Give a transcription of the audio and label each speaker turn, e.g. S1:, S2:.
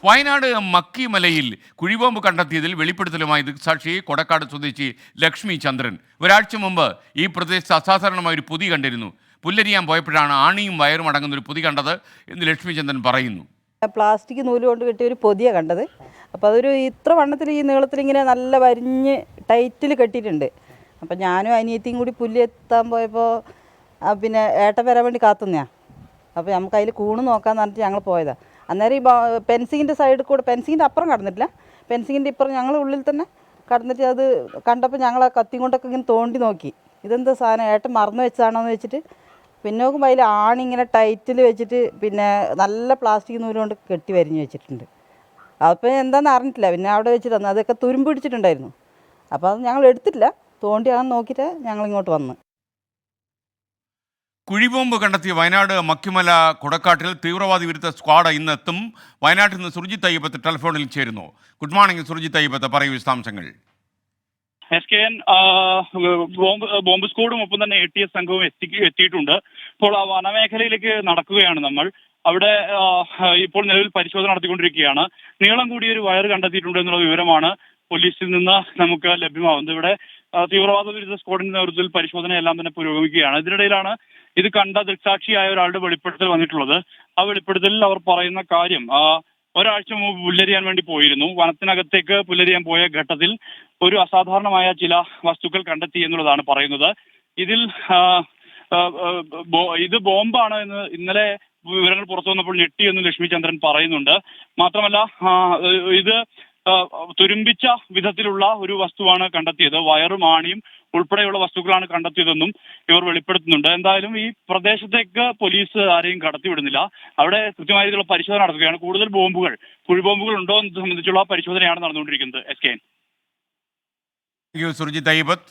S1: വയനാട് മക്കിമലയിൽ കുഴിബോംബ് കണ്ടെത്തിയതിൽ വെളിപ്പെടുത്തലുമായി ദൃക്സാക്ഷി കൊടക്കാട് സ്വദേശി ലക്ഷ്മി ചന്ദ്രൻ. ഒരാഴ്ച മുമ്പ് ഈ പ്രദേശത്ത് അസാധാരണമായ ഒരു പൊതി കണ്ടിരുന്നു. പുല്ലരിയാൻ പോയപ്പോഴാണ് ആണിയും വയറും അടങ്ങുന്ന ഒരു പൊതി കണ്ടത് എന്ന് ലക്ഷ്മി ചന്ദ്രൻ പറയുന്നു.
S2: പ്ലാസ്റ്റിക് നൂല് കൊണ്ട് കെട്ടിയ ഒരു പൊതിയാണ് കണ്ടത്. അപ്പോൾ അതൊരു ഇത്ര വണ്ണത്തിൽ ഈ നീളത്തിൽ ഇങ്ങനെ നല്ല വരിഞ്ഞ് ടൈറ്റിൽ കെട്ടിയിട്ടുണ്ട്. അപ്പോൾ ഞാനും അനിയത്തിയും കൂടി പുല്ല് എത്താൻ പോയപ്പോൾ പിന്നെ ഏട്ടൻ വരാൻ വേണ്ടി കാത്തുന്നതാണ്. അപ്പോൾ നമുക്ക് അതിൽ കൂണ് നോക്കാമെന്ന് പറഞ്ഞിട്ട് ഞങ്ങൾ പോയതാണ്. അന്നേരം ഈ ഫെൻസിങ്ങിൻ്റെ സൈഡിൽ കൂടെ, ഫെൻസിങ്ങിൻ്റെ അപ്പുറം കടന്നിട്ടില്ല, ഫെൻസിങ്ങിൻ്റെ ഇപ്പുറം ഞങ്ങൾ ഉള്ളിൽ തന്നെ കടന്നിട്ട് അത് കണ്ടപ്പോൾ ഞങ്ങൾ ആ കത്തി കൊണ്ടൊക്കെ ഇങ്ങനെ തോണ്ടി നോക്കി. ഇതെന്താ സാധനം, ഏട്ടൻ മറന്നു വെച്ചാണോ എന്ന് വെച്ചിട്ട് പിന്നെ നോക്കുമ്പോൾ അതിൽ ആണിങ്ങനെ ടൈറ്റിൽ വെച്ചിട്ട് പിന്നെ നല്ല പ്ലാസ്റ്റിക് നൂല് കൊണ്ട് കെട്ടി വരിഞ്ഞ് വെച്ചിട്ടുണ്ട്. അപ്പോൾ എന്താണെന്ന് അറിഞ്ഞിട്ടില്ല. പിന്നെ അവിടെ വെച്ചിട്ട് വന്നു, അതൊക്കെ തുരുമ്പ് പിടിച്ചിട്ടുണ്ടായിരുന്നു. അപ്പോൾ അത് ഞങ്ങൾ എടുത്തിട്ടില്ല, തോണ്ടിയാണെന്ന് നോക്കിയിട്ട് ഞങ്ങൾ ഇങ്ങോട്ട് വന്ന്.
S1: കുഴിബോംബ് കണ്ടെത്തിയ വയനാട് മക്കിമല കൊടക്കാട്ടിൽ തീവ്രവാദി വിരുദ്ധ സ്ക്വാഡ് ഇന്ന് എത്തും. വയനാട്ടിൽ നിന്ന് സുർജിത്ത് അയ്യപ്പത്ത് ടെലിഫോണിൽ ചേരുന്നു. ഗുഡ് മോർണിംഗ് സുർജിത്ത് അയ്യപ്പത്ത്, പറയൂ വിശദാംശങ്ങൾ.
S3: SKN ബോംബ് സ്ക്വാഡും ഒപ്പം തന്നെ ATS സംഘവും എത്തിയിട്ടുണ്ട്. ഇപ്പോൾ ആ വനമേഖലയിലേക്ക് നടക്കുകയാണ് നമ്മൾ. അവിടെ ഇപ്പോൾ നിലവിൽ പരിശോധന നടത്തിക്കൊണ്ടിരിക്കുകയാണ്. നീളം കൂടിയ ഒരു വയർ കണ്ടെത്തിയിട്ടുണ്ട് എന്നുള്ള വിവരമാണ് പോലീസിൽ നിന്ന് നമുക്ക് ലഭ്യമാവുന്നത്. ഇവിടെ തീവ്രവാദ വിരുദ്ധ സ്ക്വാഡിന്റെ നേതൃത്വത്തിൽ പരിശോധനയെല്ലാം തന്നെ പുരോഗമിക്കുകയാണ്. ഇതിനിടയിലാണ് ഇത് കണ്ട ദൃക്സാക്ഷിയായ ഒരാളുടെ വെളിപ്പെടുത്തൽ വന്നിട്ടുള്ളത്. ആ വെളിപ്പെടുത്തലിൽ അവർ പറയുന്ന കാര്യം, ഒരാഴ്ച മുമ്പ് പുല്ലരിയാൻ വേണ്ടി പോയിരുന്നു. വനത്തിനകത്തേക്ക് പുല്ലരിയാൻ പോയ ഘട്ടത്തിൽ ഒരു അസാധാരണമായ ചില വസ്തുക്കൾ കണ്ടെത്തി എന്നുള്ളതാണ് പറയുന്നത്. ഇതിൽ ഇത് ബോംബാണ് എന്ന് ഇന്നലെ വിവരങ്ങൾ പുറത്തു വന്നപ്പോൾ ഞെട്ടി എന്ന് ലക്ഷ്മി ചന്ദ്രൻ പറയുന്നുണ്ട്. മാത്രമല്ല ഇത് തുരുമ്പിച്ച വിധത്തിലുള്ള ഒരു വസ്തുവാണ് കണ്ടെത്തിയത്. വയറും ആണിയും ഉൾപ്പെടെയുള്ള വസ്തുക്കളാണ് കണ്ടെത്തിയതെന്നും ഇവർ വെളിപ്പെടുത്തുന്നുണ്ട്. എന്തായാലും ഈ പ്രദേശത്തേക്ക് പോലീസ് ആരെയും കടത്തിവിടുന്നില്ല. അവിടെ കൃത്യമായ രീതിയിലുള്ള പരിശോധന നടത്തുകയാണ്. കൂടുതൽ കുഴിബോംബുകൾ ഉണ്ടോ എന്ന് സംബന്ധിച്ചുള്ള പരിശോധനയാണ് നടന്നുകൊണ്ടിരിക്കുന്നത്. SKN.
S1: സുർജിത്ത് അയ്യപ്പത്ത്.